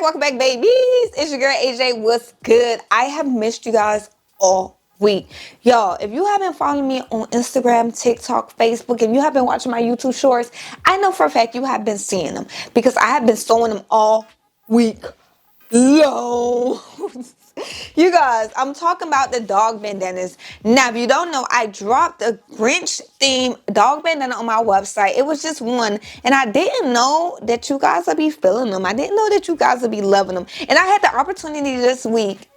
welcome back, babies. It's your girl AJ. What's good? I have missed you guys all week. Y'all, if you haven't followed me on Instagram, TikTok, Facebook, and you have been watching my YouTube shorts, I know for a fact you have been seeing them because I have been sewing them all week long. You guys, I'm talking about the dog bandanas. Now, if you don't know, I dropped a Grinch themed dog bandana on my website. It was just one, and I didn't know that you guys would be feeling them. I didn't know that you guys would be loving them. And I had the opportunity this week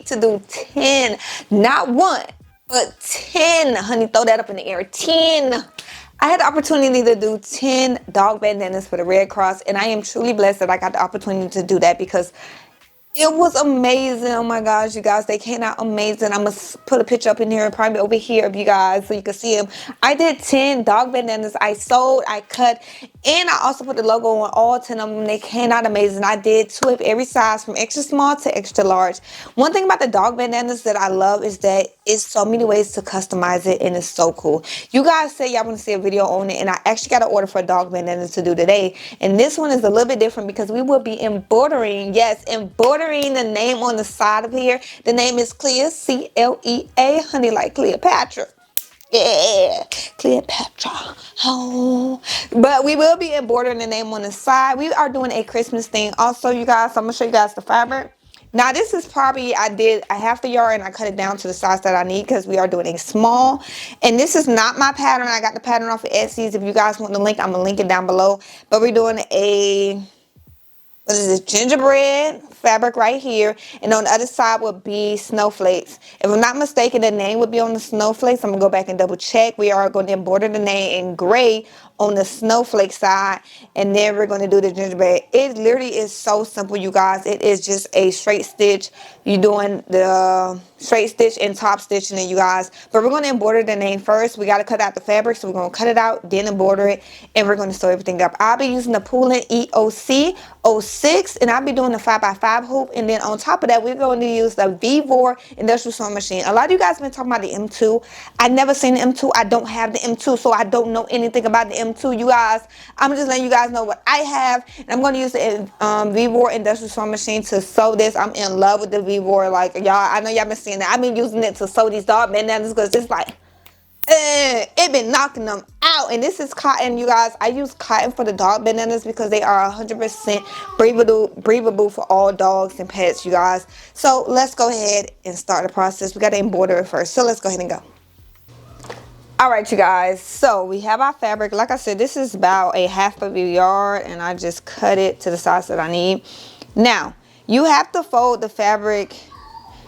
to do 10, not one, but 10. Honey, throw that up in the air. 10. I had the opportunity to do 10 dog bandanas for the Red Cross, and I am truly blessed that I got the opportunity to do that because it was amazing. Oh my gosh, you guys, they came out amazing. I'm going to put a picture up in here and probably over here of you guys so you can see them. I did 10 dog bandanas. I sewed, I cut, and I also put the logo on all 10 of them. They came out amazing. I did 2 of every size from extra small to extra large. One thing about the dog bandanas that I love is that it's so many ways to customize it, and it's so cool. You guys say y'all want to see a video on it, and I actually got an order for a dog bandana to do today. And this one is a little bit different because we will be embroidering, yes, embroidering the name on the side of here. The name is Clea, C-L-E-A, honey, like Cleopatra. Yeah, Cleopatra. Oh, but we will be embroidering the name on the side. We are doing a Christmas thing. Also, you guys, I'm gonna show you guys the fabric. Now, this is probably, I did a half a yard and I cut it down to the size that I need because we are doing a small. And this is not my pattern. I got the pattern off of Etsy's. If you guys want the link, I'm gonna link it down below. But we're doing a, what is this, gingerbread fabric right here, and on the other side would be snowflakes. If I'm not mistaken, the name would be on the snowflakes. I'm gonna go back and double check. We are going to embroider the name in gray on the snowflake side, and then we're going to do the gingerbread. It literally is so simple, you guys. It is just a straight stitch. You're doing the straight stitch and top stitching it, you guys. But we're going to embroider the name first. We got to cut out the fabric, so we're going to cut it out, then embroider it, and we're going to sew everything up. I'll be using the Poolin EOC06, and I'll be doing the 5x5 hoop, and then on top of that, we're going to use the Vevor industrial sewing machine. A lot of you guys have been talking about the M2. I never seen the M2. I don't have the M2, so I don't know anything about the M2, you guys. I'm just letting you guys know what I have, and I'm going to use the Vevor industrial sewing machine to sew this. I'm in love with the Vevor. Like, y'all, I know y'all been seeing that. I've been using it to sew these dog bandanas because it's like, it been knocking them out. And this is cotton, you guys. I use cotton for the dog bandanas because they are 100% breathable for all dogs and pets, you guys. So let's go ahead and start the process. We got to embroider it first, so let's go ahead and go. All right, you guys, so we have our fabric. Like I said, this is about a half of a yard, and I just cut it to the size that I need. Now, you have to fold the fabric.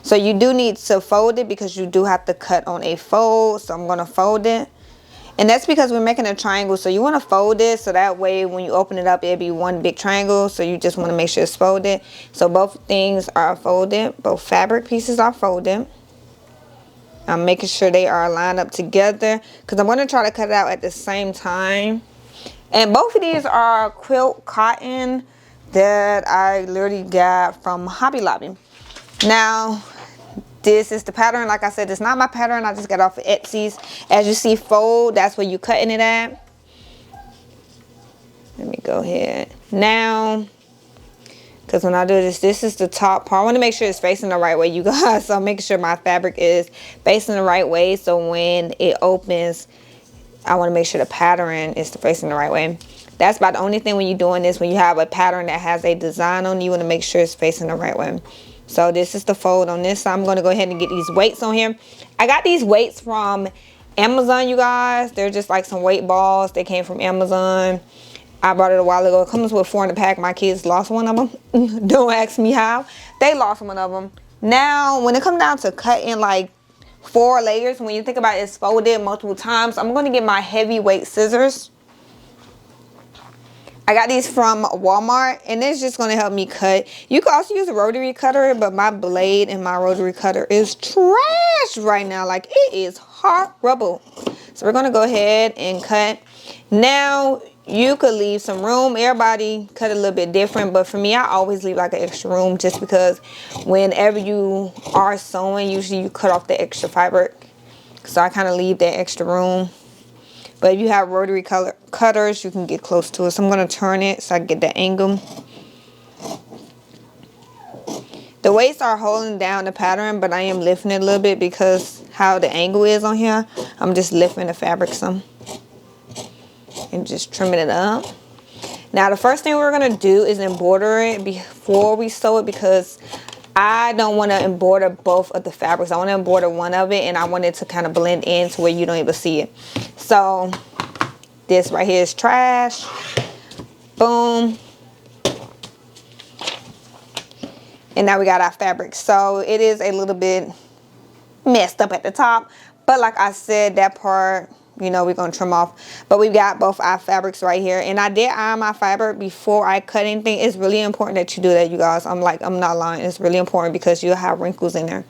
So you do need to fold it because you do have to cut on a fold. So I'm going to fold it. And that's because we're making a triangle. So you want to fold it so that way when you open it up, it'll be one big triangle. So you just want to make sure it's folded. So both things are folded. Both fabric pieces are folded. I'm making sure they are lined up together because I'm going to try to cut it out at the same time. And both of these are quilt cotton that I literally got from Hobby Lobby. Now, this is the pattern. Like I said, it's not my pattern. I just got off of Etsy's. As you see, fold, that's where you're cutting it at. Let me go ahead. Now, because when I do this, this is the top part. I want to make sure it's facing the right way, you guys. So I'm making sure my fabric is facing the right way. So when it opens, I want to make sure the pattern is facing the right way. That's about the only thing when you're doing this. When you have a pattern that has a design on it, you want to make sure it's facing the right way. So this is the fold on this. So I'm going to go ahead and get these weights on here. I got these weights from Amazon, you guys. They're just like some weight balls. They came from Amazon. I bought it a while ago. It comes with 4 in the pack. My kids lost one of them. Don't ask me how. They lost one of them. Now, when it comes down to cutting like 4 layers, when you think about it, it's folded multiple times, I'm going to get my heavyweight scissors. I got these from Walmart, and it's just going to help me cut. You can also use a rotary cutter, but my blade and my rotary cutter is trash right now. Like, it is horrible. So we're going to go ahead and cut. Now, you could leave some room. Everybody cut a little bit different, but for me, I always leave like an extra room just because whenever you are sewing, usually you cut off the extra fabric. So I kind of leave that extra room. But if you have rotary cutters, you can get close to it. So I'm going to turn it so I get the angle. The weights are holding down the pattern, but I am lifting it a little bit because how the angle is on here. I'm just lifting the fabric some and just trimming it up. Now the first thing we're gonna do is embroider it before we sew it, because I don't want to embroider both of the fabrics. I want to embroider one of it, and I want it to kind of blend in to where you don't even see it. So this right here is trash. Boom. And now we got our fabric. So it is a little bit messed up at the top, but like I said, that part, you know, we're gonna trim off. But we got both our fabrics right here, and I did iron my fabric before I cut anything. It's really important that you do that, you guys. I'm not lying. It's really important because you'll have wrinkles in there.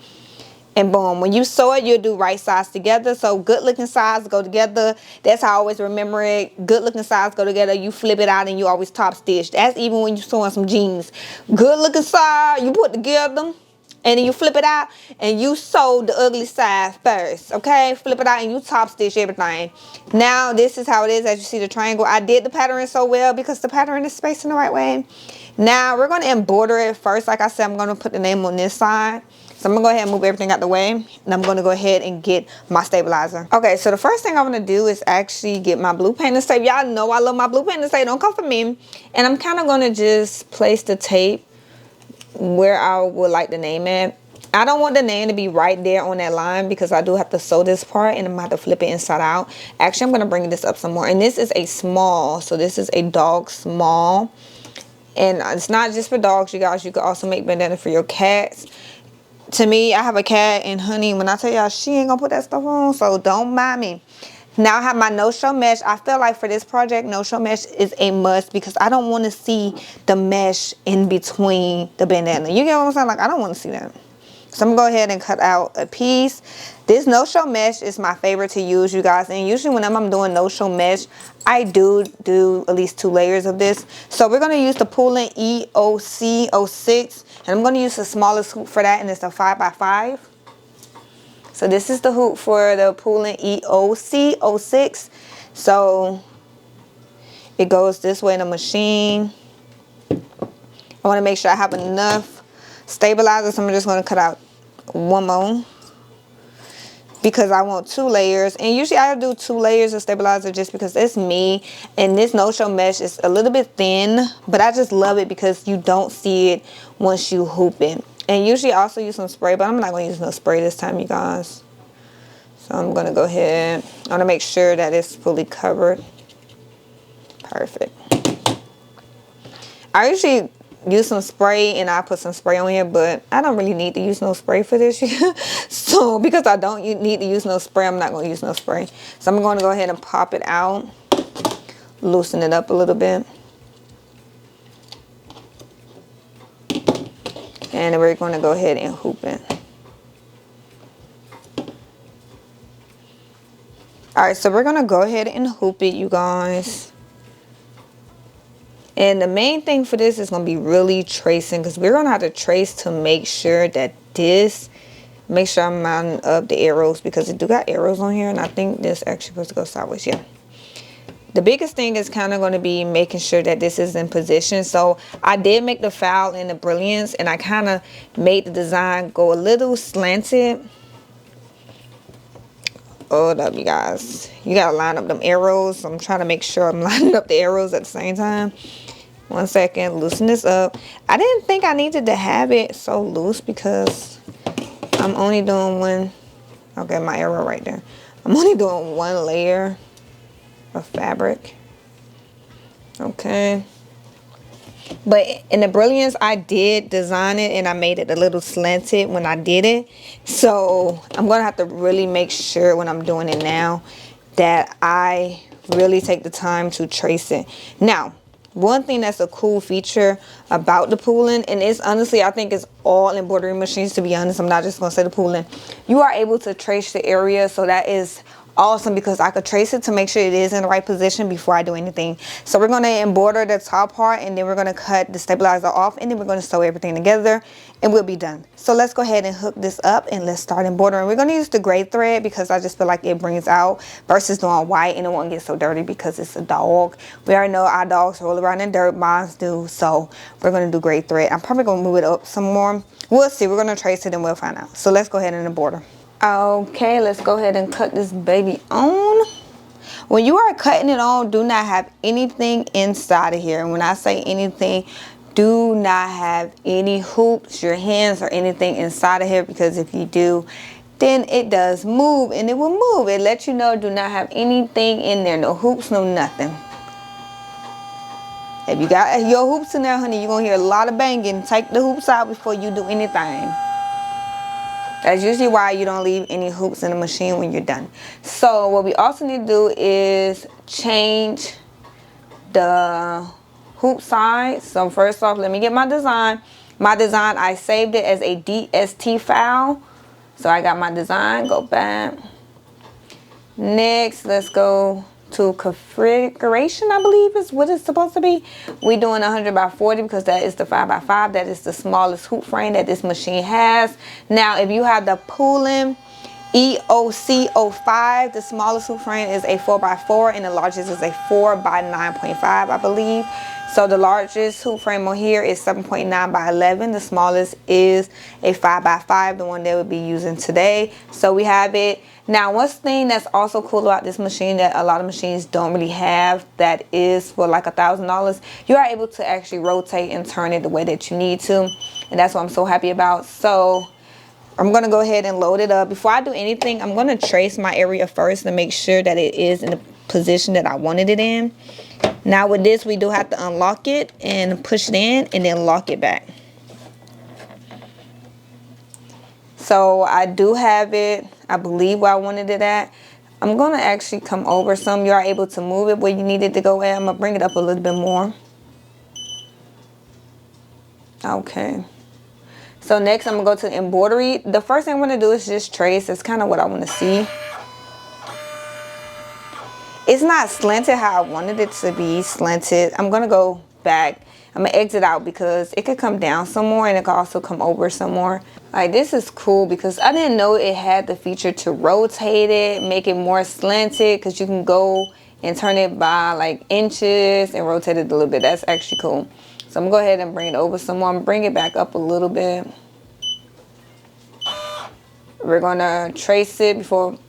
And boom, when you sew it, you'll do right sides together. So good looking sides go together. That's how I always remember it. Good looking sides go together. You flip it out and you always top stitch. That's even when you're sewing some jeans. Good looking side, you put together, and then you flip it out and you sew the ugly side first. Okay, flip it out and you top stitch everything. Now this is how it is. As you see the triangle, I did the pattern so well because the pattern is spaced in the right way. Now we're going to embroider it first. Like I said, I'm going to put the name on this side. So I'm going to go ahead and move everything out the way, and I'm going to go ahead and get my stabilizer. Okay, so the first thing I'm going to do is actually get my blue painter's tape. Y'all know I love my blue painter's tape. Don't come for me. And I'm kind of going to just place the tape where I would like the name at. I don't want the name to be right there on that line because I do have to sew this part, and I'm going to have to flip it inside out. Actually, I'm going to bring this up some more. And this is a small, so this is a dog small. And it's not just for dogs, you guys. You can also make bandana for your cats. To me, I have a cat, and honey, when I tell y'all, she ain't gonna put that stuff on, so don't mind me. Now I have my no-show mesh. I feel like for this project, no-show mesh is a must because I don't want to see the mesh in between the bandana. You get what I'm saying? Like, I don't want to see that. So I'm gonna go ahead and cut out a piece. This no-show mesh is my favorite to use, you guys. And usually when I'm doing no-show mesh, I do at least 2 layers of this. So we're gonna use the Poolin EOC06. And I'm gonna use the smallest hoop for that, and it's a 5x5. So this is the hoop for the Poolin EOC06. So it goes this way in the machine. I wanna make sure I have enough stabilizer, so I'm just gonna cut out one more because I want 2 layers. And usually I do 2 layers of stabilizer just because it's me, and this no-show mesh is a little bit thin, but I just love it because you don't see it once you hoop it. And usually I also use some spray, but I'm not gonna use no spray this time, you guys. So I'm gonna go ahead, I wanna make sure that it's fully covered. Perfect. I usually use some spray, and I put some spray on here, but I don't really need to use no spray for this. So because I don't need to use no spray, I'm not going to use no spray. So I'm going to go ahead and pop it out, loosen it up a little bit, and then we're going to go ahead and hoop it. Alright, so we're going to go ahead and hoop it, you guys. And the main thing for this is going to be really tracing, because we're going to have to trace to make sure that this, make sure I'm mounting up the arrows, because it do got arrows on here, and I think this actually supposed to go sideways. Yeah. The biggest thing is kind of going to be making sure that this is in position. So I did make the foul and the brilliance, and I kind of made the design go a little slanted. Hold up, you guys. You got to line up them arrows. I'm trying to make sure I'm lining up the arrows at the same time. 1 second, loosen this up. I didn't think I needed to have it so loose because I'm only doing one. Okay, my arrow right there. I'm only doing 1 layer of fabric. Okay. But in the brilliance, I did design it, and I made it a little slanted when I did it. So I'm going to have to really make sure when I'm doing it now that I really take the time to trace it. Now, one thing that's a cool feature about the Poolin, and it's honestly, I think it's all embroidery machines, to be honest. I'm not just going to say the Poolin. You are able to trace the area, so that is awesome because I could trace it to make sure it is in the right position before I do anything. So we're going to embroider the top part, and then we're going to cut the stabilizer off, and then we're going to sew everything together, and we'll be done. So let's go ahead and hook this up and let's start embroidering. We're going to use the gray thread because I just feel like it brings out versus doing white, and it won't get so dirty because it's a dog. We already know our dogs roll around in dirt, mine do, so we're going to do gray thread. I'm probably going to move it up some more. We'll see. We're going to trace it and we'll find out. So let's go ahead and embroider. Okay, let's go ahead and cut this baby on. When you are cutting it on, do not have anything inside of here. And when I say anything, do not have any hoops, your hands, or anything inside of here, because if you do, then it does move, and it will move. It lets you know do not have anything in there, no hoops, no nothing. If you got your hoops in there, honey, you're gonna hear a lot of banging. Take the hoops out before you do anything. That's usually why you don't leave any hoops in the machine when you're done. So what we also need to do is change the hoop size. So first off, let me get my design. My design, I saved it as a DST file. So I got my design, go back. Next, let's go to configuration, I believe is what it's supposed to be. We're doing 100 by 40 because that is the 5x5. That is the smallest hoop frame that this machine has. Now, if you have the Poolin EOC06, the smallest hoop frame is a 4x4 and the largest is a 4 by 9.5, I believe. So the largest hoop frame on here is 7.9 by 11. The smallest is a 5x5, the one that we'll be using today. So we have it. Now, one thing that's also cool about this machine that a lot of machines don't really have, that is for like $1,000, you are able to actually rotate and turn it the way that you need to. And that's what I'm so happy about. So I'm going to go ahead and load it up. Before I do anything, I'm going to trace my area first to make sure that it is in the position that I wanted it in. Now with this, we do have to unlock it and push it in and then lock it back. So I do have it, I believe, where I wanted it at. I'm going to actually come over some. You are able to move it where you need it to go at. I'm going to bring it up a little bit more. Okay. So next I'm going to go to embroidery. The first thing I'm going to do is just trace. That's kind of what I want to see. It's not slanted how I wanted it to be slanted. I'm going to go back. I'm going to exit out because it could come down some more and it could also come over some more. Like, this is cool because I didn't know it had the feature to rotate it, make it more slanted, because you can go and turn it by like inches and rotate it a little bit. That's actually cool. So I'm going to go ahead and bring it over some more. I'm going to bring it back up a little bit. We're going to trace it first.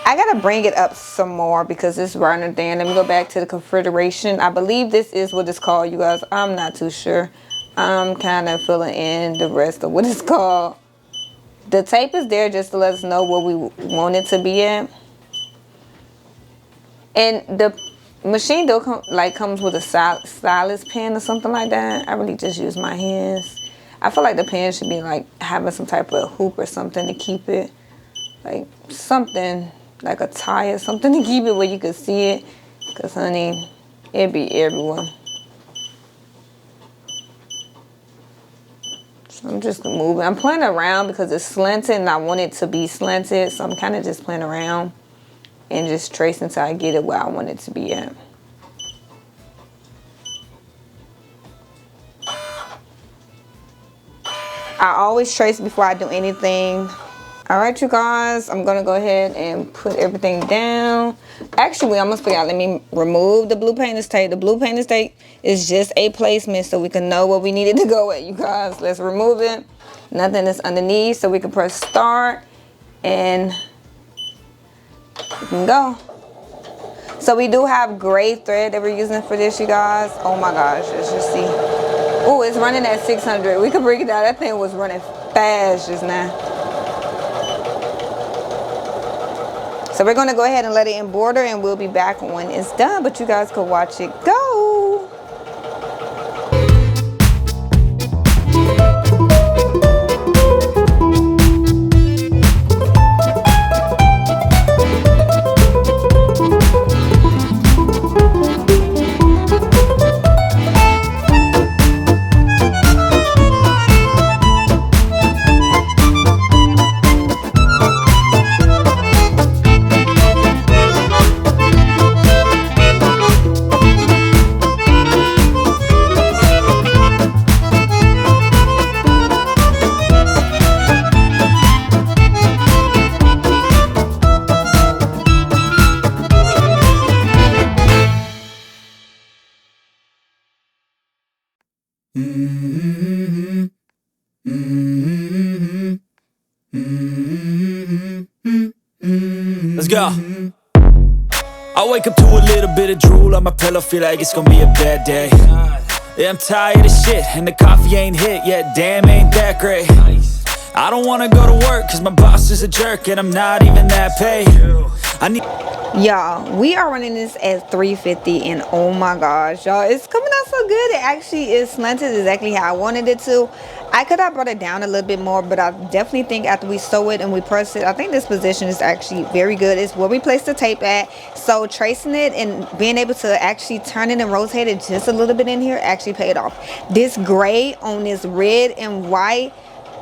I gotta bring it up some more because it's running down. Let me go back to the configuration. I believe this is what it's called, you guys. I'm not too sure. I'm kind of filling in the rest of what it's called. The tape is there just to let us know where we want it to be at. And the machine though comes with a stylus pen or something like that. I really just use my hands. I feel like the pen should be like having some type of hoop or something to keep it, like something like a tie or something to keep it where you can see it, because honey, it be everywhere. So I'm just moving. I'm playing around because it's slanted and I want it to be slanted, so I'm kind of just playing around and just tracing until I get it where I want it to be at. I always trace before I do anything. All right, you guys, I'm gonna go ahead and put everything down. Actually, I almost forgot, let me remove the blue painter's tape. The blue painter's tape is just a placement so we can know where we needed to go at, you guys. Let's remove it. Nothing is underneath, so we can press start and we can go. So we do have gray thread that we're using for this, you guys. Oh my gosh, let's just see. Oh, it's running at 600. We can break it down. That thing was running fast just now. So we're going to go ahead and let it embroider and we'll be back when it's done, but you guys can watch it go. Let's go. I wake up to a little bit of drool on my pillow, feel like it's gonna be a bad day. Yeah, I'm tired of shit, and the coffee ain't hit yet, damn, ain't that great. I don't wanna go to work, cause my boss is a jerk, and I'm not even that paid. I need... Y'all, we are running this at 350, and oh my gosh, y'all, it's coming out so good. It actually is slanted exactly how I wanted it to. I could have brought it down a little bit more, but I definitely think after we sew it and we press it, I think this position is actually very good. It's where we place the tape at. So tracing it and being able to actually turn it and rotate it just a little bit in here actually paid off. This gray on this red and white,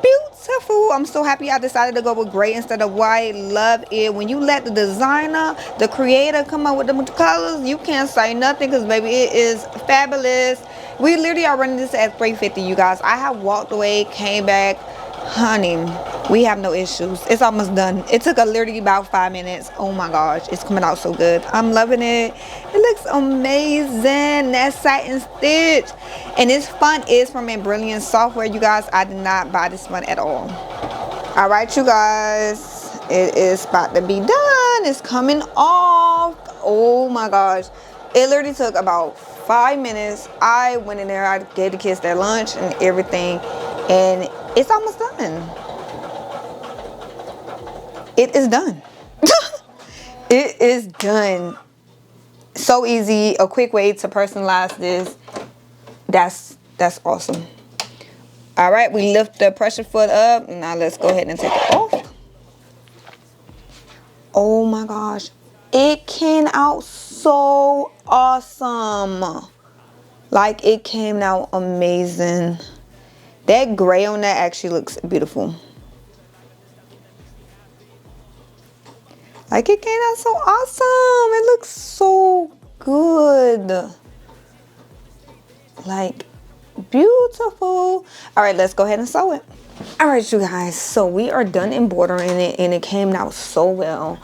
beautiful. I'm so happy I decided to go with gray instead of white. Love it. When you let the designer, the creator come up with the colors, you can't say nothing, because baby, it is fabulous. We literally are running this at 350, you guys. I have walked away, came back. Honey, we have no issues. It's almost done. It took literally about 5 minutes. Oh my gosh, it's coming out so good. I'm loving it. It looks amazing. That satin stitch. And this font is from Embroidery software, you guys. I did not buy this one at all. All right, you guys. It is about to be done. It's coming off. Oh my gosh. It literally took about 5 minutes. I went in there. I gave the kids their lunch and everything. And it's almost done. It is done. It is done. So easy. A quick way to personalize this. That's awesome. All right, we lift the pressure foot up. Now let's go ahead and take it off. Oh my gosh. It came out so awesome. Like, it came out amazing. That gray on that actually looks beautiful. Like, it came out so awesome. It looks so good. Like, beautiful. All right, let's go ahead and sew it. All right, you guys. So we are done embroidering it, and it came out so well.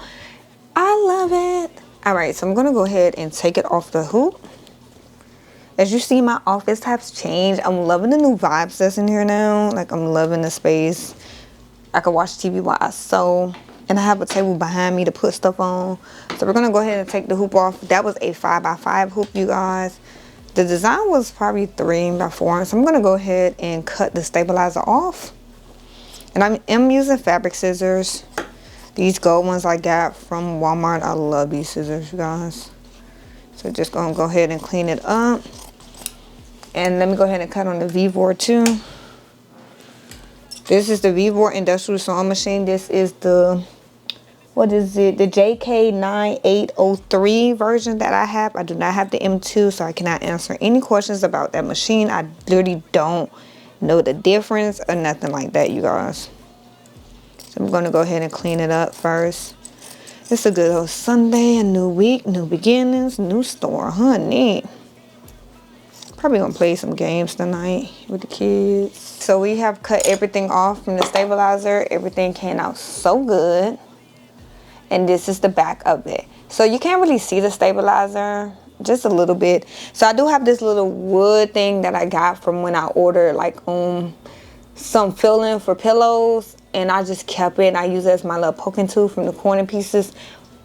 I love it. All right, so I'm going to go ahead and take it off the hoop. As you see, my office has changed. I'm loving the new vibes that's in here now. Like, I'm loving the space. I can watch TV while I sew. And I have a table behind me to put stuff on. So we're going to go ahead and take the hoop off. That was a 5x5 hoop, you guys. The design was probably 3x4. So I'm going to go ahead and cut the stabilizer off. And I am using fabric scissors. These gold ones I got from Walmart. I love these scissors, you guys. So just going to go ahead and clean it up. And let me go ahead and cut on the Vevor too. This is the Vevor industrial sewing machine. This is the, what is it? The JK9803 version that I have. I do not have the M2, so I cannot answer any questions about that machine. I literally don't know the difference or nothing like that, you guys. So I'm going to go ahead and clean it up first. It's a good old Sunday, a new week, new beginnings, new store, honey. Probably gonna play some games tonight with the kids. So we have cut everything off from the stabilizer. Everything came out so good. And this is the back of it. So you can't really see the stabilizer, just a little bit. So I do have this little wood thing that I got from when I ordered like some filling for pillows. And I just kept it and I use it as my little poking tool from the corner pieces.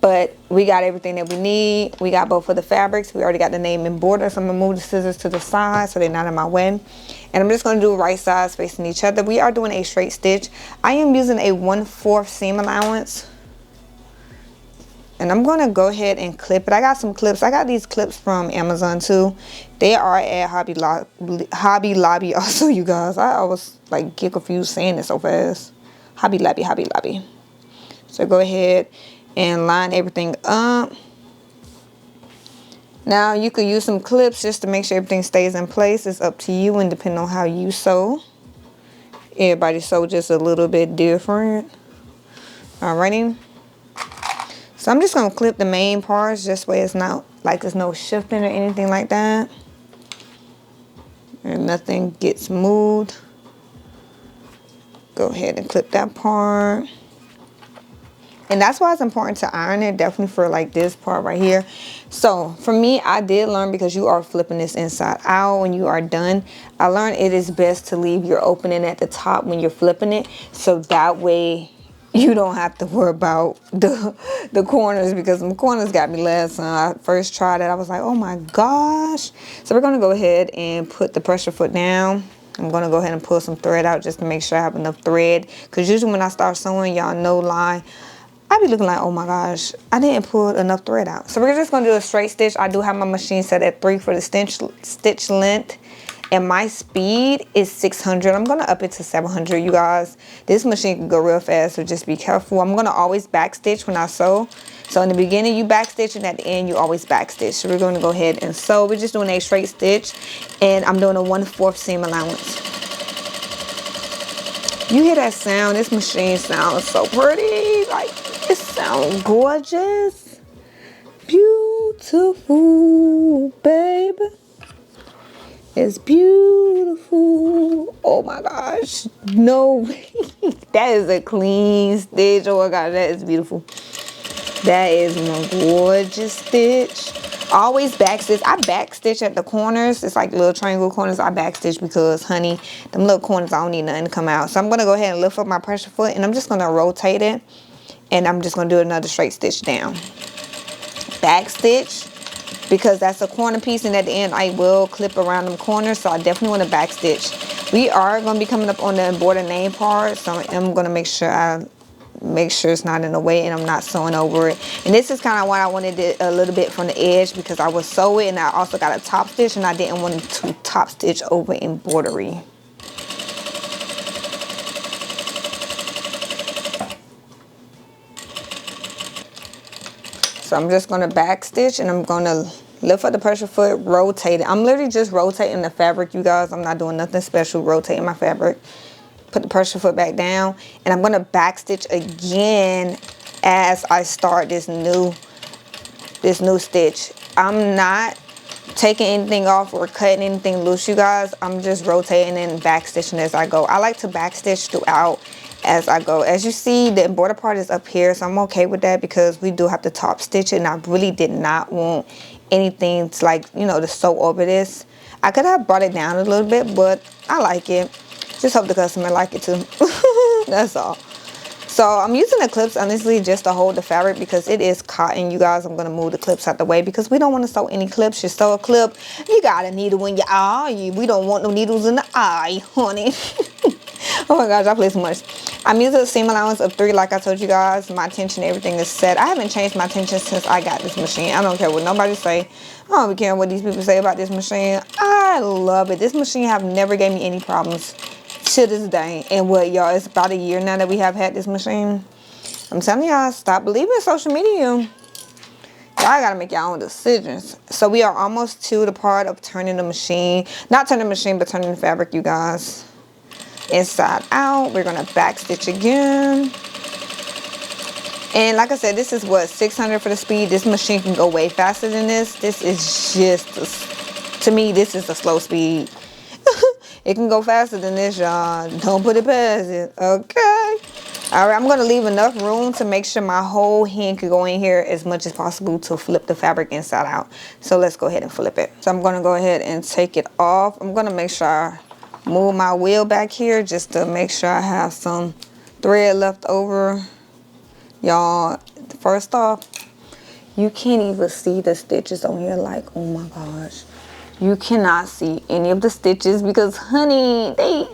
But we got everything that we need. We got both of the fabrics. We already got the name embroidered. So I'm going to move the scissors to the side so they're not in my way. And I'm just going to do right sides facing each other. We are doing a straight stitch. I am using a 1/4 seam allowance. And I'm going to go ahead and clip it. I got some clips. I got these clips from Amazon too. They are at Hobby Lobby also, you guys. I always like get confused saying it so fast. Hobby Lobby. So go ahead and line everything up. Now you could use some clips just to make sure everything stays in place. It's up to you and depending on how you sew. Everybody sew just a little bit different. Alrighty. So I'm just gonna clip the main parts just so it's not like there's no shifting or anything like that. And nothing gets moved. Go ahead and clip that part. And that's why it's important to iron it, definitely for like this part right here. So for me, I did learn, because you are flipping this inside out when you are done, I learned it is best to leave your opening at the top when you're flipping it, so that way you don't have to worry about the corners, because the corners got me last time I first tried it. I was like, oh my gosh. So we're gonna go ahead and put the pressure foot down. I'm gonna go ahead and pull some thread out just to make sure I have enough thread, because usually when I start sewing, y'all no lie, I be looking like, oh my gosh, I didn't pull enough thread out. So we're just gonna do a straight stitch. I do have my machine set at 3 for the stitch length, and my speed is 600. I'm gonna up it to 700, you guys. This machine can go real fast, so just be careful. I'm gonna always back stitch when I sew. So in the beginning you back stitch, and at the end you always back stitch. So we're gonna go ahead and sew. We're just doing a straight stitch, and I'm doing a 1/4 seam allowance. You hear that sound? This machine sounds so pretty. Like, it sounds gorgeous. Beautiful, baby. It's beautiful. Oh my gosh. No. That is a clean stitch. Oh my gosh, that is beautiful. That is my gorgeous stitch. Always back stitch. I back stitch at the corners. It's like little triangle corners. I back stitch because, honey, them little corners, I don't need nothing to come out. So I'm going to go ahead and lift up my pressure foot, and I'm just going to rotate it, and I'm just going to do another straight stitch down. Back stitch, because that's a corner piece, and at the end I will clip around them corners, so I definitely want to back stitch. We are going to be coming up on the embroidered name part, so I'm going to make sure it's not in the way and I'm not sewing over it. And this is kind of why I wanted it a little bit from the edge, because I will sew it, and I also got a top stitch, and I didn't want to top stitch over embroidery. So I'm just going to back stitch, and I'm going to lift up the pressure foot, rotate it. I'm literally just rotating the fabric, you guys. I'm not doing nothing special, rotating my fabric. Put the pressure foot back down, and I'm going to back stitch again as I start this new stitch. I'm not taking anything off or cutting anything loose, you guys. I'm just rotating and back stitching as I go. I like to back stitch throughout as I go. As you see, the embroidered part is up here, so I'm okay with that, because we do have to top stitch it, and I really did not want anything to, like, you know, to sew over this. I could have brought it down a little bit, but I like it. Just hope the customer like it too. That's all. So I'm using the clips, honestly, just to hold the fabric, because it is cotton, you guys. I'm going to move the clips out the way, because we don't want to sew any clips. You sew a clip, you got a needle in your eye. We don't want no needles in the eye, honey. Oh my gosh, I play so much. I'm using a seam allowance of 3, like I told you guys. My tension, everything is set. I haven't changed my tension since I got this machine. I don't care what nobody say. I don't care what these people say about this machine. I love it. This machine have never gave me any problems to this day. And what, y'all, it's about a year now that we have had this machine. I'm telling y'all, stop believing in social media. Y'all gotta make your own decisions. So we are almost to the part of turning the machine. Not turning the machine, but turning the fabric, you guys. Inside out. We're gonna back stitch again. And like I said, this is what, 600 for the speed. This machine can go way faster than this. This is just, to me, this is a slow speed. It can go faster than this, y'all. Don't put it past it, okay? All right, I'm going to leave enough room to make sure my whole hand can go in here as much as possible to flip the fabric inside out. So let's go ahead and flip it. So I'm going to go ahead and take it off. I'm going to make sure I move my wheel back here just to make sure I have some thread left over. Y'all, first off, you can't even see the stitches on here. Like, oh my gosh. You cannot see any of the stitches because, honey, they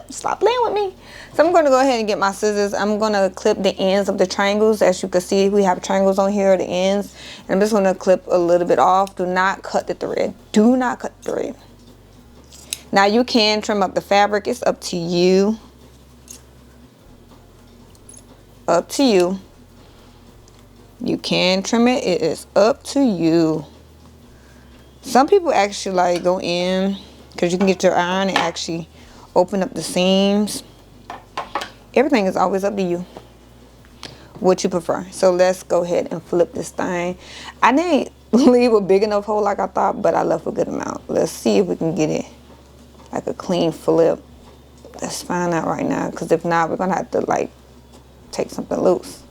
stop playing with me. So I'm going to go ahead and get my scissors. I'm going to clip the ends of the triangles. As you can see, we have triangles on here, the ends. And I'm just going to clip a little bit off. Do not cut the thread. Do not cut the thread. Now you can trim up the fabric. It's up to you. Up to you. You can trim it. It is up to you. Some people actually like go in because you can get your iron and actually open up the seams. Everything is always up to you. What you prefer. So let's go ahead and flip this thing. I didn't leave a big enough hole like I thought, but I left a good amount. Let's see if we can get it like a clean flip. Let's find out right now, because if not, we're gonna have to like take something loose.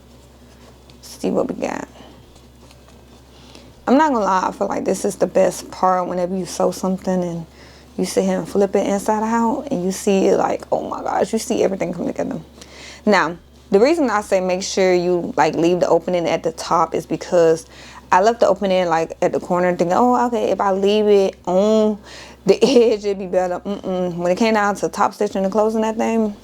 See what we got. I'm not gonna lie, I feel like this is the best part whenever you sew something and you sit here and flip it inside out and you see it like, oh my gosh, you see everything come together. Now, the reason I say make sure you like leave the opening at the top is because I left the opening like at the corner thinking, oh, okay, if I leave it on the edge, it'd be better. When it came down to top stitching and closing that thing,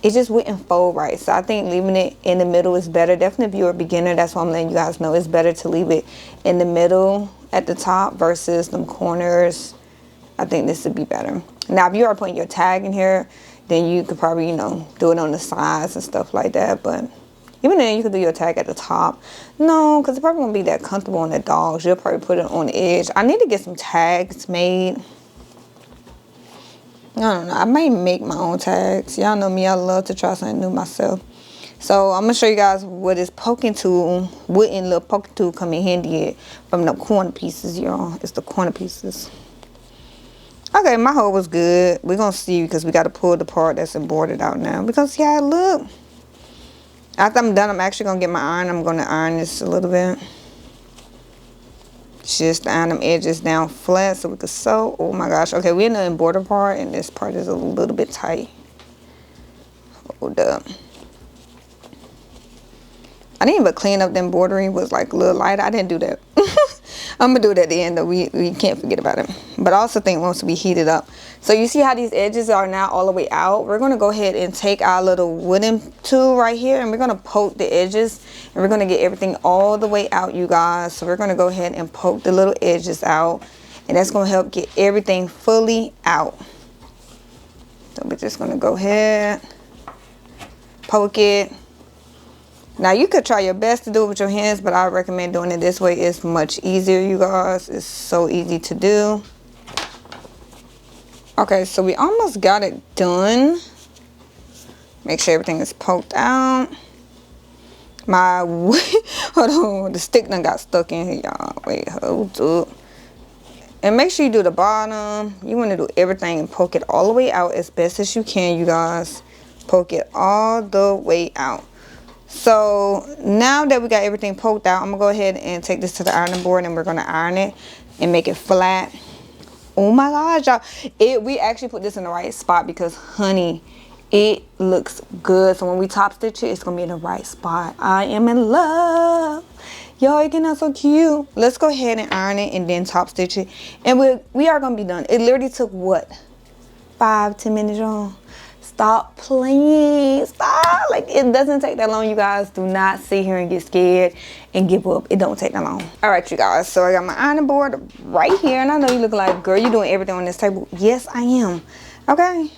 it just wouldn't fold right. So I think leaving it in the middle is better. Definitely if you're a beginner, that's why I'm letting you guys know it's better to leave it in the middle at the top versus them corners. I think this would be better. Now, if you are putting your tag in here, then you could probably, you know, do it on the sides and stuff like that. But even then, you could do your tag at the top. No, because it probably won't be that comfortable on the dogs. You'll probably put it on the edge. I need to get some tags made. I don't know. I might make my own tags. Y'all know me. I love to try something new myself. So I'm going to show you guys what this poking tool, wooden little poking tool come in handy at from the corner pieces, y'all. It's the corner pieces. Okay, my hole was good. We're going to see because we got to pull the part that's embroidered out now. Because see how it look. After I'm done, I'm actually going to get my iron. I'm going to iron this a little bit. Just iron them edges down flat so we can sew. Oh my gosh. Okay, we're in the embroider part and this part is a little bit tight. Hold up. I didn't even clean up the embroidery. It was like a little lighter. I didn't do that. I'm going to do it at the end though. We can't forget about it. But I also think once we heat it up. So you see how these edges are now all the way out? We're going to go ahead and take our little wooden tool right here. And we're going to poke the edges. And we're going to get everything all the way out, you guys. So we're going to go ahead and poke the little edges out. And that's going to help get everything fully out. So we're just going to go ahead. Poke it. Now you could try your best to do it with your hands, but I recommend doing it this way. It's much easier, you guys. It's so easy to do. Okay, so we almost got it done. Make sure everything is poked out. My, hold on, the stick done got stuck in here, y'all. Wait, hold up. And make sure you do the bottom. You want to do everything and poke it all the way out as best as you can, you guys. Poke it all the way out. So now that we got everything poked out, I'm gonna go ahead and take this to the ironing board and we're gonna iron it and make it flat. Oh my gosh, y'all, we actually put this in the right spot because honey, it looks good. So when we top stitch it, it's gonna be in the right spot. I am in love. Y'all, it came out so cute. Let's go ahead and iron it and then top stitch it, and we are gonna be done. It literally took what, 5-10 minutes, y'all. Stop playing. Stop. Like, it doesn't take that long, you guys. Do not sit here and get scared and give up. It don't take that long. All right, you guys. So I got my ironing board right here. And I know you look like, girl, you doing everything on this table. Yes, I am. Okay.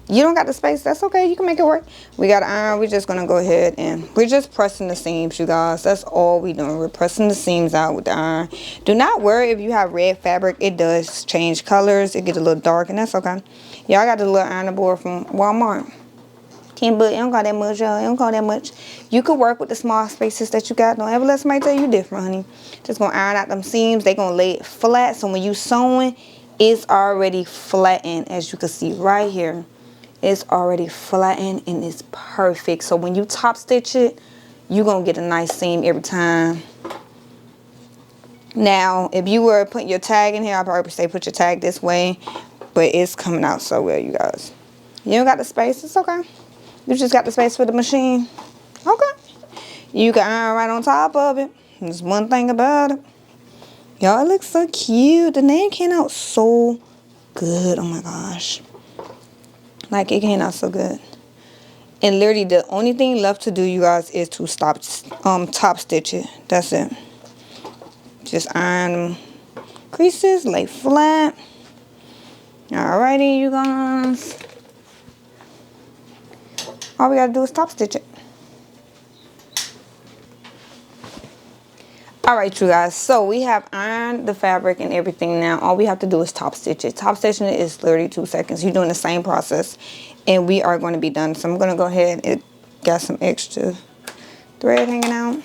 You don't got the space. That's okay. You can make it work. We got iron. We're just going to go ahead and we're just pressing the seams, you guys. That's all we're doing. We're pressing the seams out with the iron. Do not worry if you have red fabric. It does change colors. It gets a little dark, and that's okay. Y'all got the little ironing board from Walmart. But it don't got that much, y'all. It don't got that much. You could work with the small spaces that you got. Don't ever let somebody tell you different, honey. Just gonna iron out them seams. They gonna lay it flat. So when you sewing, it's already flattened, as you can see right here. It's already flattened and it's perfect. So when you top stitch it, you're gonna get a nice seam every time. Now, if you were putting your tag in here, I'd probably say put your tag this way. But it's coming out so well, you guys. You don't got the space, it's okay. You just got the space for the machine. Okay. You can iron right on top of it. There's one thing about it. Y'all, it looks so cute. The name came out so good. Oh my gosh. Like, it came out so good. And literally, the only thing left to do, you guys, is to top stitch it. That's it. Just iron them creases, lay flat. Alrighty, you guys. All we gotta do is top stitch it. Alright, you guys. So we have ironed the fabric and everything now. All we have to do is top stitch it. Top stitching it is literally 2 seconds. You're doing the same process, and we are going to be done. So I'm gonna go ahead and got some extra thread hanging out.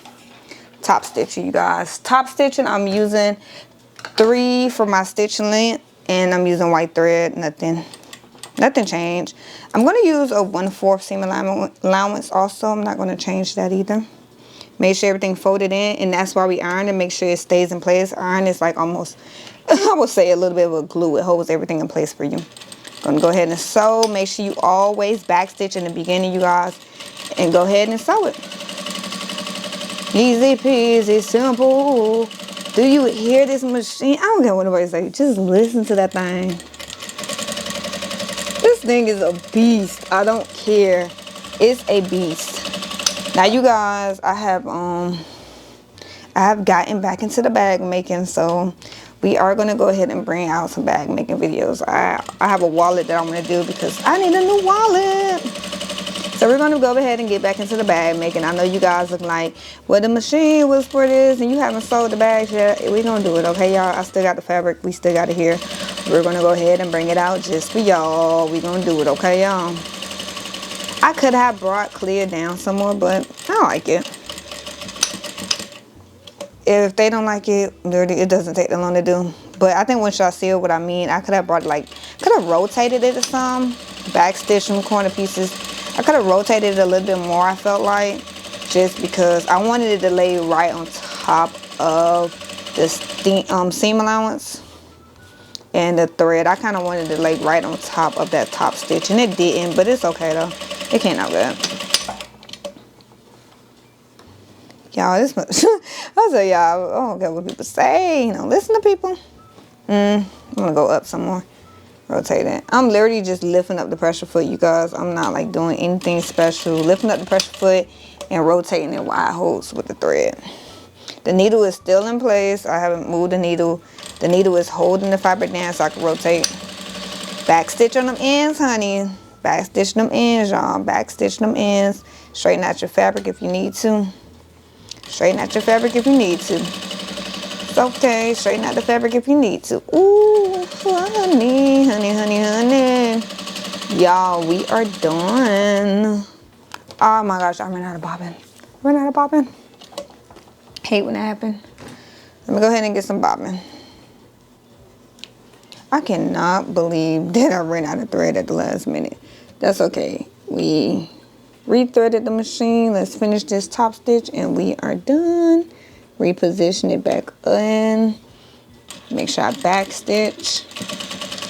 Top stitching, you guys. Top stitching, I'm using 3 for my stitch length. And I'm using white thread, nothing Nothing changed. I'm going to use a 1/4 seam allowance also. I'm not going to change that either. Make sure everything folded in, and that's why we iron, and make sure it stays in place. Iron is like almost, I would say, a little bit of a glue. It holds everything in place for you. Gonna go ahead and sew. Make sure you always backstitch in the beginning, you guys, and go ahead and sew it. Easy peasy, simple. Do you hear this machine? I don't care what nobody say. Just listen to that thing. This thing is a beast. I don't care. It's a beast. Now, you guys, I have gotten back into the bag making, so we are gonna go ahead and bring out some bag making videos. I have a wallet that I'm gonna do because I need a new wallet. So we're gonna go ahead and get back into the bag making. I know you guys look like, well, the machine was for this and you haven't sold the bags yet. We're gonna do it, okay, y'all? I still got the fabric. We still got it here. We're gonna go ahead and bring it out just for y'all. We're gonna do it, okay, y'all? I could have brought clear down some more, but I like it. If they don't like it, it doesn't take that long to do. But I think once y'all see what I mean, I could have brought could have rotated it to some, backstitch some corner pieces. I could have rotated it a little bit more, I felt like, just because I wanted it to lay right on top of the seam allowance and the thread. I kind of wanted to lay right on top of that top stitch, and it didn't, but it's okay though. It came out good. Y'all, this much. I say y'all, I don't care what people say. You know, listen to people. I'm gonna go up some more. Rotate it. I'm literally just lifting up the pressure foot, you guys. I'm not like doing anything special. Lifting up the pressure foot and rotating it while I hold with the thread. The needle is still in place. I haven't moved the needle. The needle is holding the fabric down so I can rotate. Backstitch on them ends, honey. Backstitch them ends, y'all. Backstitch them ends. Straighten out your fabric if you need to. Straighten out your fabric if you need to. It's okay. Straighten out the fabric if you need to. Ooh, honey, honey, honey, honey. Y'all, we are done. Oh my gosh, I ran out of bobbin. Ran out of bobbin. Hate when that happens. Let me go ahead and get some bobbin. I cannot believe that I ran out of thread at the last minute. That's okay. We rethreaded the machine. Let's finish this top stitch and we are done. Reposition it back in. Make sure I backstitch.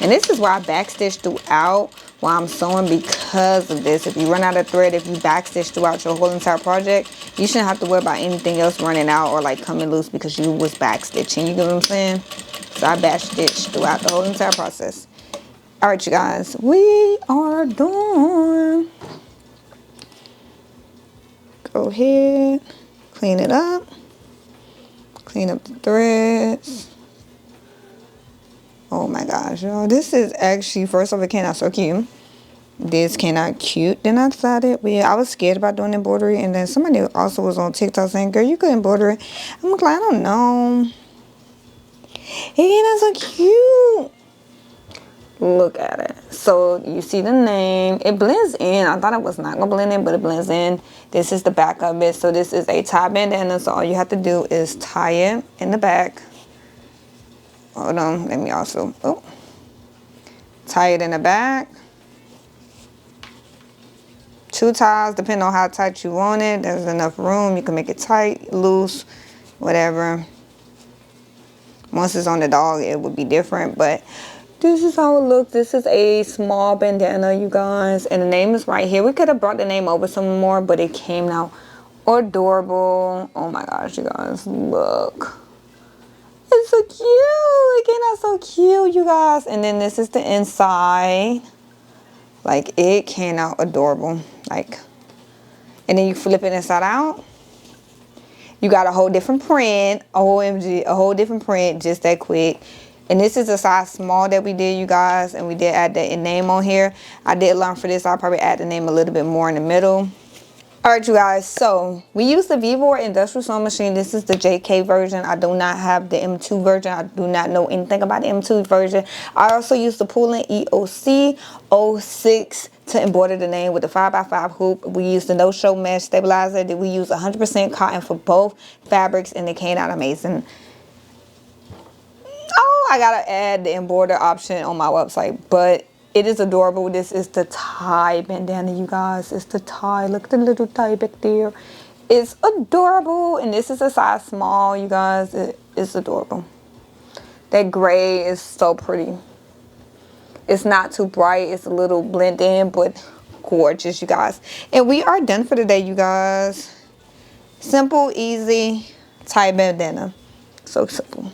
And this is why I backstitch throughout while I'm sewing, because of this. If you run out of thread, if you backstitch throughout your whole entire project, you shouldn't have to worry about anything else running out or like coming loose because you was backstitching. You get what I'm saying? So I backstitch throughout the whole entire process. All right, you guys, we are done. Go ahead, clean it up. Clean up the threads. Oh my gosh, y'all. This is actually, first off, it came out so cute. This came out cute. Then I decided, I was scared about doing embroidery. And then somebody also was on TikTok saying, girl, you could embroider it. I'm like, I don't know. It came out so cute. Look at it. So you see the name. It blends in. I thought it was not going to blend in, but it blends in. This is the back of it. So this is a tie bandana. So all you have to do is tie it in the back. Hold on. Let me also, tie it in the back. 2 ties, depending on how tight you want it. There's enough room. You can make it tight, loose, whatever. Once it's on the dog, it would be different, but this is how it looks. This is a small bandana, you guys, and the name is right here. We could have brought the name over some more, but it came out adorable. Oh my gosh, you guys, look. It's so cute. It came out so cute, you guys. And then this is the inside. Like, it came out adorable. Like, and then you flip it inside out. You got a whole different print. OMG, a whole different print just that quick. And this is a size small that we did, you guys. And we did add the name on here. I did learn for this. I'll probably add the name a little bit more in the middle. Alright, you guys. So, we use the Vevor industrial sewing machine. This is the JK version. I do not have the M2 version. I do not know anything about the M2 version. I also use the Poolin EOC06 to embroider the name with the 5x5 hoop. We use the no-show mesh stabilizer. That we use 100% cotton for both fabrics, and it came out amazing. Oh, I gotta add the embroider option on my website, but It is adorable. This is the tie bandana, you guys. It's the tie. Look at the little tie back there. It's adorable. And this is a size small, you guys. It's adorable. That gray is so pretty. It's not too bright. It's a little blend in, but gorgeous, you guys. And we are done for the day, you guys. Simple, easy tie bandana. So simple.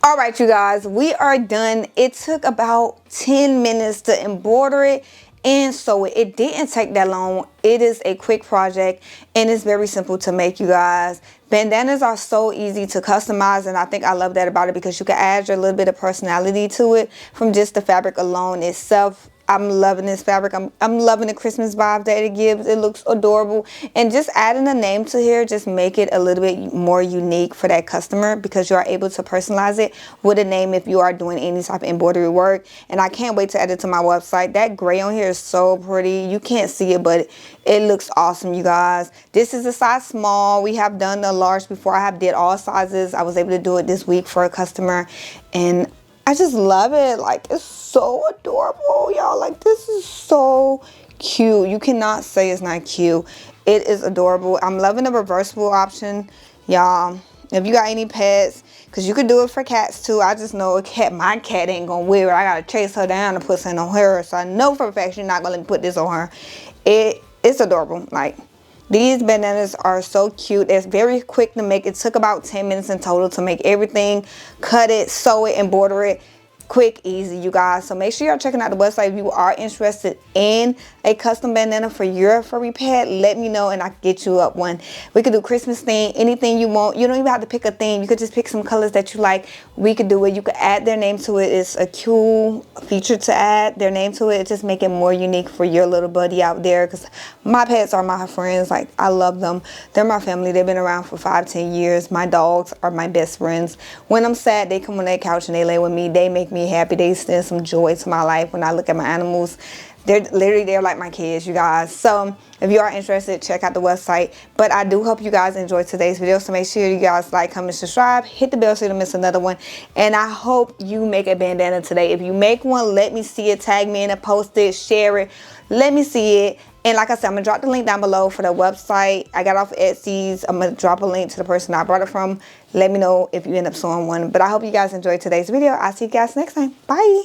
All right, you guys, we are done. It took about 10 minutes to embroider it and sew it. It didn't take that long. It is a quick project and it's very simple to make, you guys. Bandanas are so easy to customize, and I think I love that about it because you can add your little bit of personality to it from just the fabric alone itself. I'm loving this fabric. I'm loving the Christmas vibe that it gives. It looks adorable. And just adding a name to here just make it a little bit more unique for that customer because you are able to personalize it with a name if you are doing any type of embroidery work. And I can't wait to add it to my website. That gray on here is so pretty. You can't see it, but it looks awesome, you guys. This is a size small. We have done the large before. I have did all sizes. I was able to do it this week for a customer, and I just love it. Like, it's so adorable, y'all. Like, this is so cute. You cannot say it's not cute. It is adorable. I'm loving the reversible option, y'all. If you got any pets, because you could do it for cats too. I just know my cat ain't gonna wear it. I gotta chase her down to put something on her. So I know for a fact she's not gonna let me put this on her. It's adorable. Like, these bandanas are so cute. It's very quick to make. It took about 10 minutes in total to make everything. Cut it, sew it, embroider it. Quick, easy, you guys. So make sure you're checking out the website if you are interested in a custom bandana for your furry pet. Let me know and I can get you up one. We could do Christmas theme, anything you want. You don't even have to pick a theme. You could just pick some colors that you like. We could do it. You could add their name to it. It's a cool feature to add their name to it. It just make it more unique for your little buddy out there, because my pets are my friends. Like, I love them. They're my family. They've been around for 5-10 years. My dogs are my best friends. When I'm sad, they come on that couch and they lay with me. They make me happy. They send some joy to my life. When I look at my animals, they're like my kids, you guys. So if you are interested, check out the website. But I do hope you guys enjoyed today's video, so make sure you guys like, comment, subscribe, hit the bell so you don't miss another one. And I hope you make a bandana today. If you make one, let me see it. Tag me in it, post it, share it, let me see it. And like I said, I'm going to drop the link down below for the website. I got off Etsy's. I'm going to drop a link to the person I brought it from. Let me know if you end up sewing one. But I hope you guys enjoyed today's video. I'll see you guys next time. Bye.